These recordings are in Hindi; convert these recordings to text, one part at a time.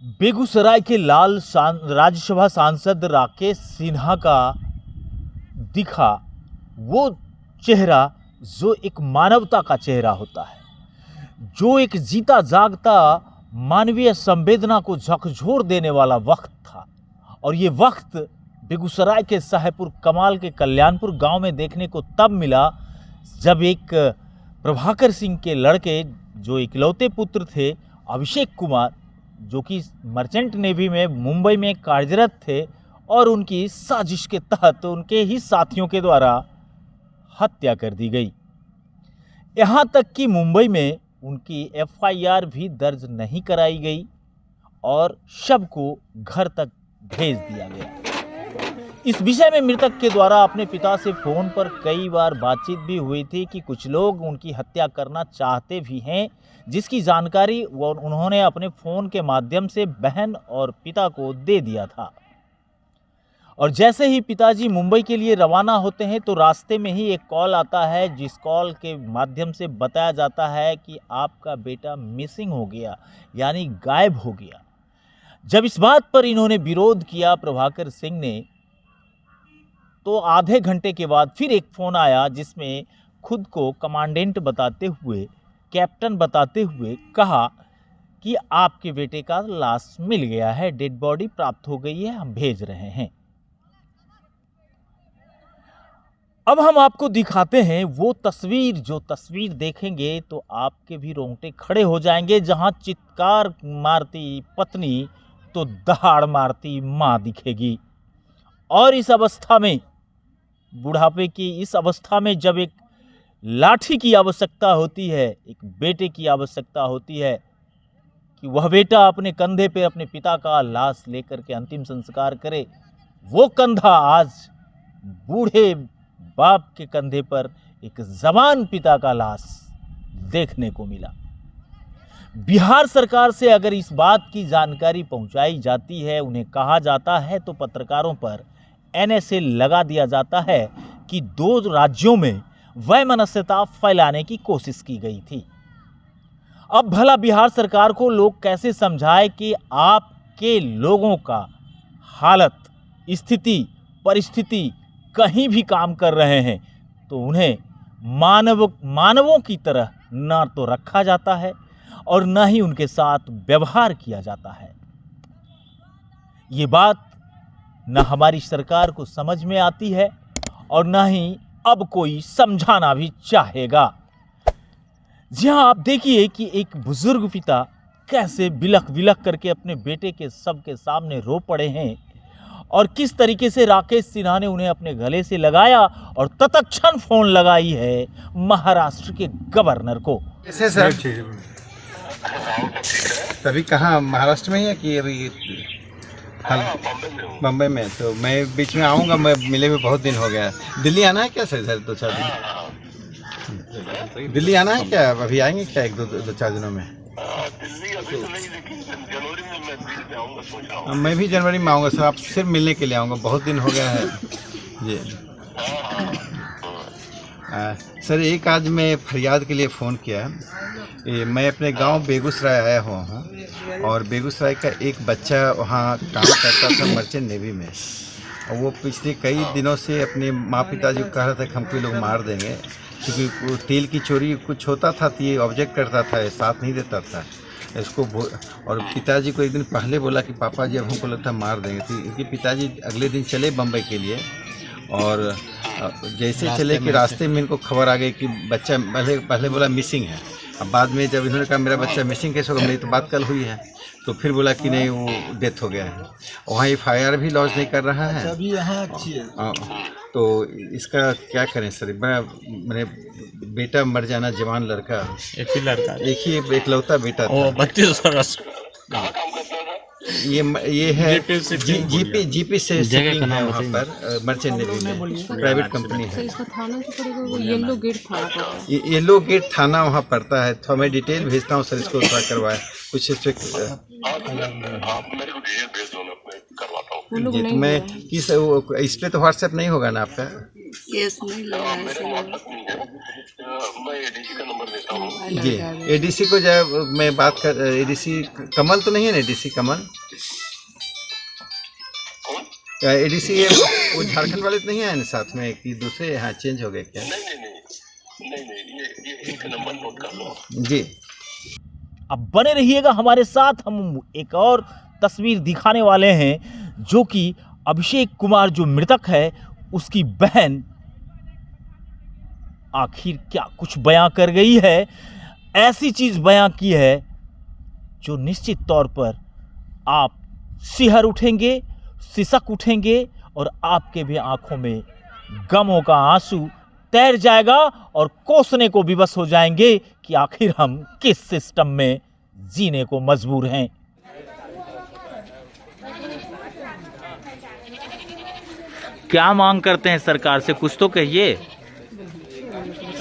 बेगूसराय के राज्यसभा सांसद राकेश सिन्हा का दिखा वो चेहरा जो एक मानवता का चेहरा होता है, जो एक जीता जागता मानवीय संवेदना को झकझोर देने वाला वक्त था। और ये वक्त बेगूसराय के साहेबपुर कमाल के कल्याणपुर गांव में देखने को तब मिला जब एक प्रभाकर सिंह के लड़के जो इकलौते पुत्र थे अभिषेक कुमार, जो कि मर्चेंट नेवी में मुंबई में कार्यरत थे, और उनकी साजिश के तहत उनके ही साथियों के द्वारा हत्या कर दी गई। यहाँ तक कि मुंबई में उनकी एफआईआर भी दर्ज नहीं कराई गई और शव को घर तक भेज दिया गया। इस विषय में मृतक के द्वारा अपने पिता से फोन पर कई बार बातचीत भी हुई थी कि कुछ लोग उनकी हत्या करना चाहते भी हैं, जिसकी जानकारी उन्होंने अपने फ़ोन के माध्यम से बहन और पिता को दे दिया था। और जैसे ही पिताजी मुंबई के लिए रवाना होते हैं तो रास्ते में ही एक कॉल आता है, जिस कॉल के माध्यम से बताया जाता है कि आपका बेटा मिसिंग हो गया, यानी गायब हो गया। जब इस बात पर इन्होंने विरोध किया प्रभाकर सिंह ने, तो आधे घंटे के बाद फिर एक फ़ोन आया जिसमें खुद को कमांडेंट बताते हुए, कैप्टन बताते हुए कहा कि आपके बेटे का लाश मिल गया है, डेड बॉडी प्राप्त हो गई है, हम भेज रहे हैं। अब हम आपको दिखाते हैं वो तस्वीर, जो तस्वीर देखेंगे तो आपके भी रोंगटे खड़े हो जाएंगे, जहां चित्कार मारती पत्नी तो दहाड़ मारती मां दिखेगी। और इस अवस्था में, बुढ़ापे की इस अवस्था में, जब एक लाठी की आवश्यकता होती है, एक बेटे की आवश्यकता होती है कि वह बेटा अपने कंधे पे अपने पिता का लाश लेकर के अंतिम संस्कार करे, वो कंधा आज बूढ़े बाप के कंधे पर एक जवान पिता का लाश देखने को मिला। बिहार सरकार से अगर इस बात की जानकारी पहुंचाई जाती है, उन्हें कहा जाता है, तो पत्रकारों पर एनएसए लगा दिया जाता है कि 2 राज्यों में वैमनस्यता फैलाने की कोशिश की गई थी। अब भला बिहार सरकार को लोग कैसे समझाए कि आपके लोगों का हालत, स्थिति, परिस्थिति कहीं भी काम कर रहे हैं तो उन्हें मानवों की तरह ना तो रखा जाता है और ना ही उनके साथ व्यवहार किया जाता है। ये बात ना हमारी सरकार को समझ में आती है और ना ही अब कोई समझाना भी चाहेगा। जी हाँ, आप देखिए कि एक बुजुर्ग पिता कैसे बिलख बिलख करके अपने बेटे के शव के सामने रो पड़े हैं और किस तरीके से राकेश सिन्हा ने उन्हें अपने गले से लगाया और तत्क्षण फोन लगाई है महाराष्ट्र के गवर्नर को। कैसे सर? तभी कहाँ, महाराष्ट्र में ही है कि अभी? बम्बई में। तो मैं बीच में आऊँगा, मैं मिले हुए बहुत दिन हो गया। दिल्ली आना है क्या सर? 2-4 दिन दिल्ली आना है क्या? अभी आएंगे क्या 1-2-4 दिनों में? मैं भी जनवरी में आऊँगा सर, आप सिर्फ मिलने के लिए आऊँगा, बहुत दिन हो गया है जी। सर एक आज मैं फरियाद के लिए फ़ोन किया। मैं अपने गांव बेगूसराय आया हुआ हूँ और बेगूसराय का एक बच्चा वहाँ काम करता था मर्चेंट नेवी में, और वो पिछले कई दिनों से अपने माँ पिताजी को कह रहा था कि हमको लोग मार देंगे, क्योंकि तेल की चोरी कुछ होता था तो ये ऑब्जेक्ट करता था, साथ नहीं देता था इसको। और पिताजी को एक दिन पहले बोला कि पापा जी अब हमको लगता है मार देंगे, तो इनके पिताजी अगले दिन चले बम्बई के लिए। और जैसे चले कि रास्ते में इनको खबर आ गई कि बच्चा पहले बोला मिसिंग है। अब बाद में जब इन्होंने कहा मेरा बच्चा मिसिंग कैसे होगा, मेरी तो बात कल हुई है, तो फिर बोला कि नहीं वो डेथ हो गया है। वहाँ एफआईआर भी लॉन्च नहीं कर रहा है। अभी यहाँ अच्छी है। तो इसका क्या करें सर? मैंने बेटा मर जाना, जवान लड़का, एक ही इकलौता बेटा था। 32 वर्ष। ये है जीपी से शिपिंग है वहाँ पर, मर्चेंट नेवी में प्राइवेट कंपनी है। इसका थाना जो पड़ेगा वो येलो गेट थाना पड़ता है। येलो गेट थाना वहाँ पड़ता है। तो मैं डिटेल भेजता हूँ सर, इसको थोड़ा करवाए कुछ इस जी। तो मैं किस इस पे तो व्हाट्सएप नहीं होगा ना आपका? केस नहीं लगा है। मैं एडीसी का नंबर देता हूँ। जी, एडीसी को जब मैं बात कर, एडीसी कमल तो नहीं है ना, एडीसी कमल कौन? एडीसी वो झारखंड वाले तो नहीं है ना साथ में, कि दूसरे यहाँ चेंज हो गए क्या? नहीं, ये एक नंबर नोट कर लो जी। अब बने रहिएगा हमारे साथ, हम एक और तस्वीर दिखाने वाले हैं जो कि अभिषेक कुमार जो मृतक है उसकी बहन आखिर क्या कुछ बयां कर गई है। ऐसी चीज बयां की है जो निश्चित तौर पर आप सिहर उठेंगे, सिसक उठेंगे और आपके भी आंखों में गमों का आंसू तैर जाएगा और कोसने को विवश हो जाएंगे कि आखिर हम किस सिस्टम में जीने को मजबूर हैं। क्या मांग करते हैं सरकार से, कुछ तो कहिए।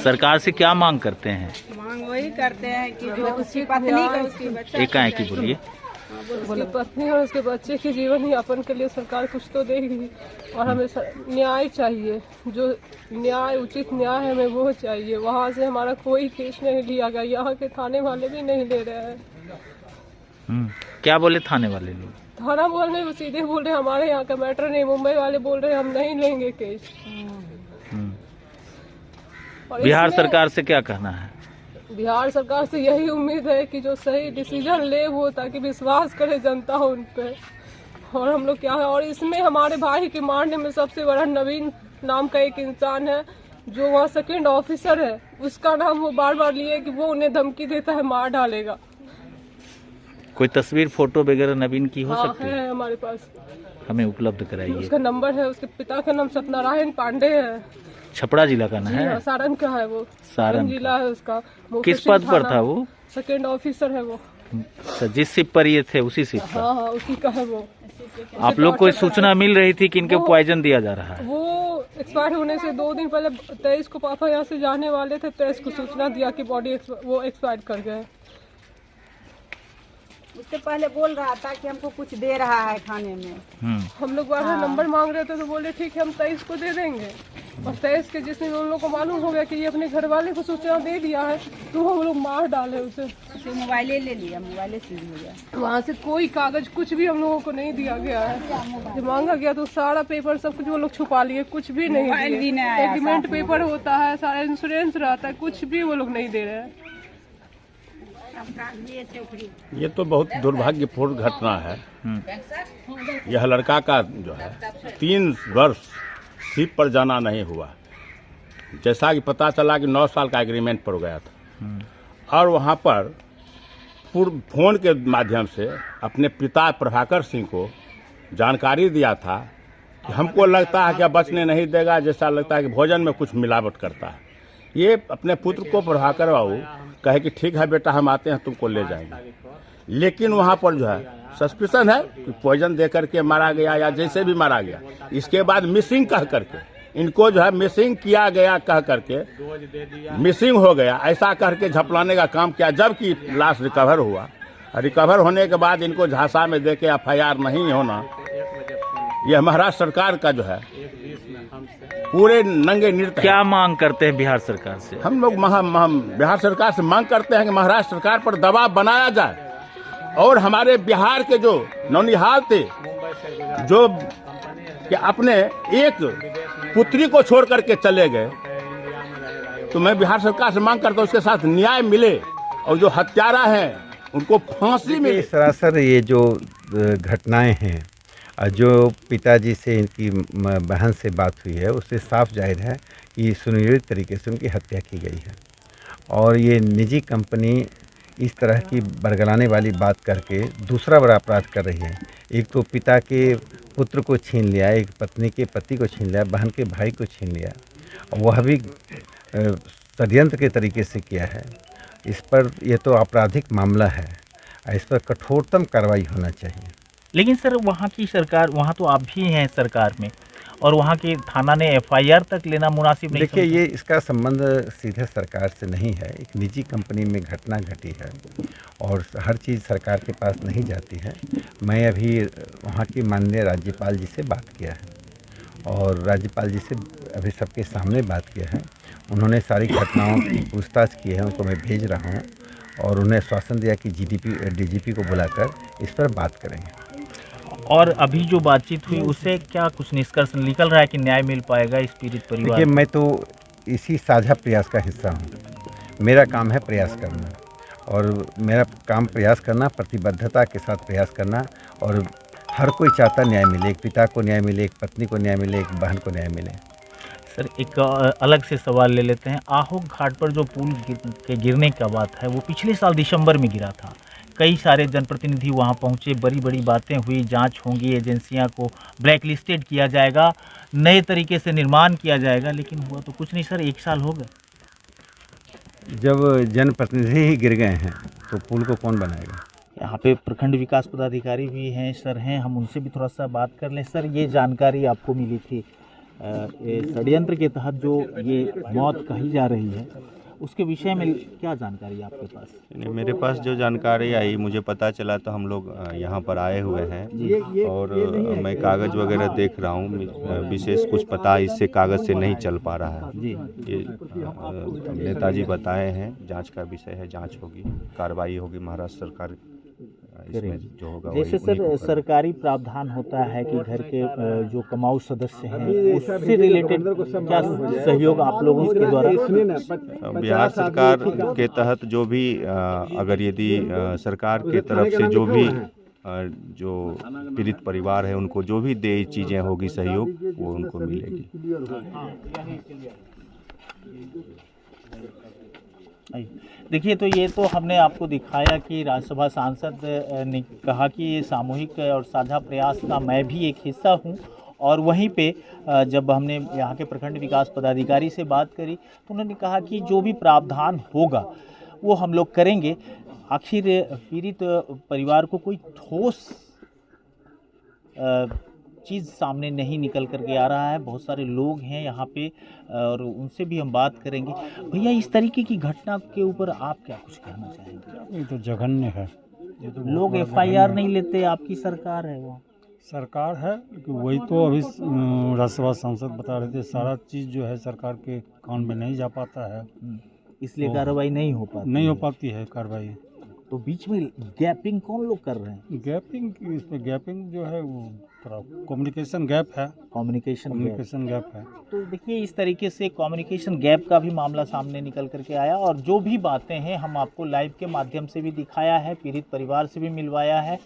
सरकार से क्या मांग करते हैं? मांग वही करते हैं कि जो उसकी पत्नी का उसकी बच्चा एक आए की बोलिए। उसकी पत्नी और उसके बच्चे के जीवन यापन के लिए सरकार कुछ तो देगी और हमें न्याय चाहिए। जो न्याय, उचित न्याय हमें वो चाहिए। वहाँ से हमारा कोई केस नहीं लिया गया, यहाँ के थाने वाले भी नहीं ले रहे हैं। क्या बोले थाने वाले लोग? थाना बोल रहे, वो सीधे बोल रहे हमारे यहाँ का मैटर नहीं। मुंबई वाले बोल रहे हम नहीं लेंगे केस। और बिहार इसमें सरकार से क्या कहना है? बिहार सरकार से यही उम्मीद है कि जो सही डिसीजन ले वो, ताकि विश्वास करे जनता उन पे। और हम लोग क्या है, और इसमें हमारे भाई के मारने में सबसे बड़ा नवीन नाम का एक इंसान है जो वहाँ सेकंड ऑफिसर है, उसका नाम वो बार बार लिए कि वो उन्हें धमकी देता है, मार डालेगा। कोई तस्वीर फोटो वगैरह नवीन की हो सकती है हमारे पास, हमें उपलब्ध कराइए। उसका नंबर है। उसके पिता का नाम सत्यनारायण पांडे है। छपरा जिला का ना है? सारण का है वो। सारण जिला है उसका। किस पद पर था वो? सेकंड ऑफिसर है वो। तो जिस शिप पर ये थे उसी शिप पर? हाँ, उसी का है वो। आप लोग को सूचना मिल रही थी कि इनको पॉइजन दिया जा रहा है? वो एक्सपायर होने से 2 दिन पहले 23 को पापा यहाँ से जाने वाले थे, 23 को सूचना दिया कि बॉडी वो एक्सपायर कर गए। उससे पहले बोल रहा था कि हमको कुछ दे रहा है खाने में। हम लोग बार बार नंबर मांग रहे थे तो बोले ठीक है हम 23 को दे देंगे। और 23 के जिसमें उन लोगों को मालूम हो गया कि ये अपने घर वाले को सूचना दे दिया है तो हम लोग मार डाले उसे। मोबाइल ले लिया, मोबाइल सीज हो गया। वहाँ से कोई कागज कुछ भी हम लोगों को नहीं दिया गया है। जब मांगा गया तो सारा पेपर सब कुछ वो लोग छुपा लिए, कुछ भी नहीं दिए। एग्रीमेंट पेपर होता है, सारा इंश्योरेंस रहता है, कुछ भी वो लोग नहीं दे रहे हैं। ये तो बहुत दुर्भाग्यपूर्ण घटना है। यह लड़का का जो है 3 वर्ष शिप पर जाना नहीं हुआ। जैसा कि पता चला कि 9 साल का एग्रीमेंट पड़ गया था और वहाँ पर फोन के माध्यम से अपने पिता प्रभाकर सिंह को जानकारी दिया था कि हमको लगता है कि अब बचने नहीं देगा, जैसा लगता है कि भोजन में कुछ मिलावट करता है। ये अपने पुत्र को प्रभाकर बाबू कहे कि ठीक है बेटा हम आते हैं तुमको ले जाएंगे, लेकिन वहाँ पर जो है सस्पिशन है कि पॉइजन दे करके मारा गया या जैसे भी मारा गया। इसके बाद मिसिंग कह करके इनको जो है मिसिंग किया गया कह करके मिसिंग हो गया ऐसा करके झपलाने का काम किया, जबकि लाश रिकवर हुआ। रिकवर होने के बाद इनको झांसा में दे के FIR नहीं होना, यह महाराष्ट्र सरकार का जो है पूरे नंगे नृत्य। क्या मांग करते हैं बिहार सरकार से? हम लोग बिहार सरकार से मांग करते हैं कि महाराष्ट्र सरकार पर दबाव बनाया जाए और हमारे बिहार के जो नौनिहाल थे जो कि अपने एक पुत्री को छोड़ करके चले गए, तो मैं बिहार सरकार से मांग करता हूँ उसके साथ न्याय मिले और जो हत्यारा हैं उनको फांसी मिले। सरासर ये जो घटनाएं हैं, जो पिताजी से इनकी बहन से बात हुई है, उससे साफ जाहिर है कि सुनियोजित तरीके से उनकी हत्या की गई है। और ये निजी कंपनी इस तरह की बरगलाने वाली बात करके दूसरा बड़ा अपराध कर रही है। एक तो पिता के पुत्र को छीन लिया, एक पत्नी के पति को छीन लिया, बहन के भाई को छीन लिया, वह भी षड्यंत्र के तरीके से किया है। इस पर यह तो आपराधिक मामला है, इस पर कठोरतम कार्रवाई होना चाहिए। लेकिन सर वहाँ की सरकार, वहाँ तो आप भी हैं सरकार में, और वहाँ के थाना ने FIR तक लेना मुनासिब नहीं। देखिए ये इसका संबंध सीधे सरकार से नहीं है, एक निजी कंपनी में घटना घटी है और हर चीज़ सरकार के पास नहीं जाती है। मैं अभी वहाँ की माननीय राज्यपाल जी से बात किया है और राज्यपाल जी से अभी सबके सामने बात किया है। उन्होंने सारी घटनाओं की पूछताछ की है, उनको मैं भेज रहा हूँ और उन्हें आश्वासन दिया कि डीजीपी को बुलाकर इस पर बात करेंगे। और अभी जो बातचीत हुई उससे क्या कुछ निष्कर्ष निकल रहा है कि न्याय मिल पाएगा इस पीड़ित परिवार देखिए, मैं तो इसी साझा प्रयास का हिस्सा हूँ। मेरा काम है प्रयास करना और मेरा काम प्रयास करना, प्रतिबद्धता के साथ प्रयास करना, और हर कोई चाहता न्याय मिले, एक पिता को न्याय मिले, एक पत्नी को न्याय मिले, एक बहन को न्याय मिले। सर एक अलग से सवाल ले लेते हैं। आहोक घाट पर जो पुल के गिरने का बात है वो पिछले साल दिसंबर में गिरा था। कई सारे जनप्रतिनिधि वहां पहुंचे, बड़ी बड़ी बातें हुई, जांच होंगी, एजेंसियां को ब्लैक लिस्टेड किया जाएगा, नए तरीके से निर्माण किया जाएगा, लेकिन हुआ तो कुछ नहीं सर। 1 साल हो गए। जब जनप्रतिनिधि ही गिर गए हैं तो पुल को कौन बनाएगा? यहाँ पे प्रखंड विकास पदाधिकारी भी हैं, सर हैं, हम उनसे भी थोड़ा सा बात कर लें। सर ये जानकारी आपको मिली थी, ये षड्यंत्र के तहत जो ये मौत कही जा रही है उसके विषय में क्या जानकारी है आपके पास? मेरे पास जो जानकारी आई, मुझे पता चला तो हम लोग यहाँ पर आए हुए हैं और मैं कागज़ वगैरह देख रहा हूँ। विशेष कुछ पता इससे कागज़ से नहीं चल पा रहा है जी। ये नेताजी बताए हैं, जांच का विषय है, जांच होगी, कार्रवाई होगी, महाराष्ट्र सरकार इसमें जो होगा। जैसे सर सरकारी प्रावधान होता है कि घर के जो कमाऊ सदस्य हैं उससे रिलेटेड क्या सहयोग आप लोगों के द्वारा? बिहार सरकार के तहत जो भी अगर यदि सरकार के तरफ से जो भी जो पीड़ित परिवार है उनको जो भी दे चीज़ें होगी सहयोग, वो उनको मिलेगी। देखिए, तो ये तो हमने आपको दिखाया कि राज्यसभा सांसद ने कहा कि ये सामूहिक और साझा प्रयास का मैं भी एक हिस्सा हूँ। और वहीं पे जब हमने यहाँ के प्रखंड विकास पदाधिकारी से बात करी तो उन्होंने कहा कि जो भी प्रावधान होगा वो हम लोग करेंगे। आखिर पीड़ित परिवार को कोई ठोस चीज़ सामने नहीं निकल करके आ रहा है। बहुत सारे लोग हैं यहाँ पे और उनसे भी हम बात करेंगे। भैया, इस तरीके की घटना के ऊपर आप क्या कुछ कहना चाहेंगे? ये तो जघन्य है। ये तो लोग FIR नहीं लेते, आपकी सरकार है, वो सरकार है, वही तो अभी राज्यसभा सांसद बता रहे थे, सारा चीज़ जो है सरकार के कान में नहीं जा पाता है, इसलिए कार्रवाई नहीं हो पाती है कार्रवाई। तो बीच में गैपिंग कौन लोग कर रहे हैं? गैपिंग, इसमें गैपिंग जो है वो थोड़ा कम्युनिकेशन गैप है। कम्युनिकेशन गैप है। तो देखिए, इस तरीके से कम्युनिकेशन गैप का भी मामला सामने निकल करके आया और जो भी बातें हैं हम आपको लाइव के माध्यम से भी दिखाया है, पीड़ित परिवार से भी मिलवाया है।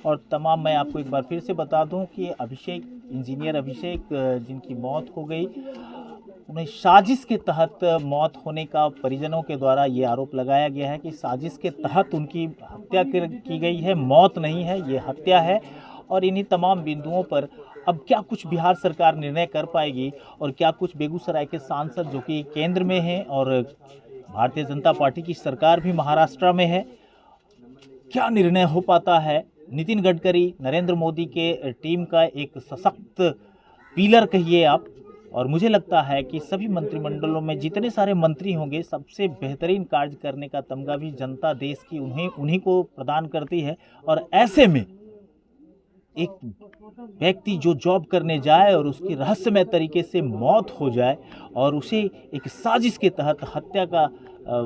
और तमाम, मैं आपको एक बार फिर से बता दूं कि इंजीनियर अभिषेक जिनकी मौत हो गई, उन्हें साजिश के तहत मौत होने का परिजनों के द्वारा ये आरोप लगाया गया है कि साजिश के तहत उनकी हत्या की गई है, मौत नहीं है, ये हत्या है। और इन्हीं तमाम बिंदुओं पर अब क्या कुछ बिहार सरकार निर्णय कर पाएगी और क्या कुछ बेगूसराय के सांसद जो कि केंद्र में हैं और भारतीय जनता पार्टी की सरकार भी महाराष्ट्र में है, क्या निर्णय हो पाता है? नितिन गडकरी नरेंद्र मोदी के टीम का एक सशक्त पिलर कहिए आप, और मुझे लगता है कि सभी मंत्रिमंडलों में जितने सारे मंत्री होंगे सबसे बेहतरीन कार्य करने का तमगा भी जनता देश की उन्हीं को प्रदान करती है। और ऐसे में एक व्यक्ति जो जॉब करने जाए और उसकी रहस्यमय तरीके से मौत हो जाए और उसे एक साजिश के तहत हत्या का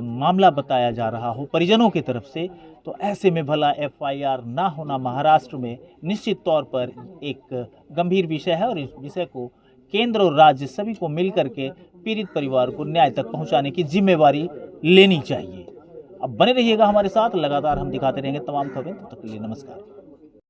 मामला बताया जा रहा हो परिजनों की तरफ से, तो ऐसे में भला FIR ना होना महाराष्ट्र में निश्चित तौर पर एक गंभीर विषय है और इस विषय को केंद्र और राज्य सभी को मिल करके पीड़ित परिवार को न्याय तक पहुंचाने की जिम्मेवारी लेनी चाहिए। अब बने रहिएगा हमारे साथ, लगातार हम दिखाते रहेंगे तमाम खबरें। तब तक के लिए नमस्कार।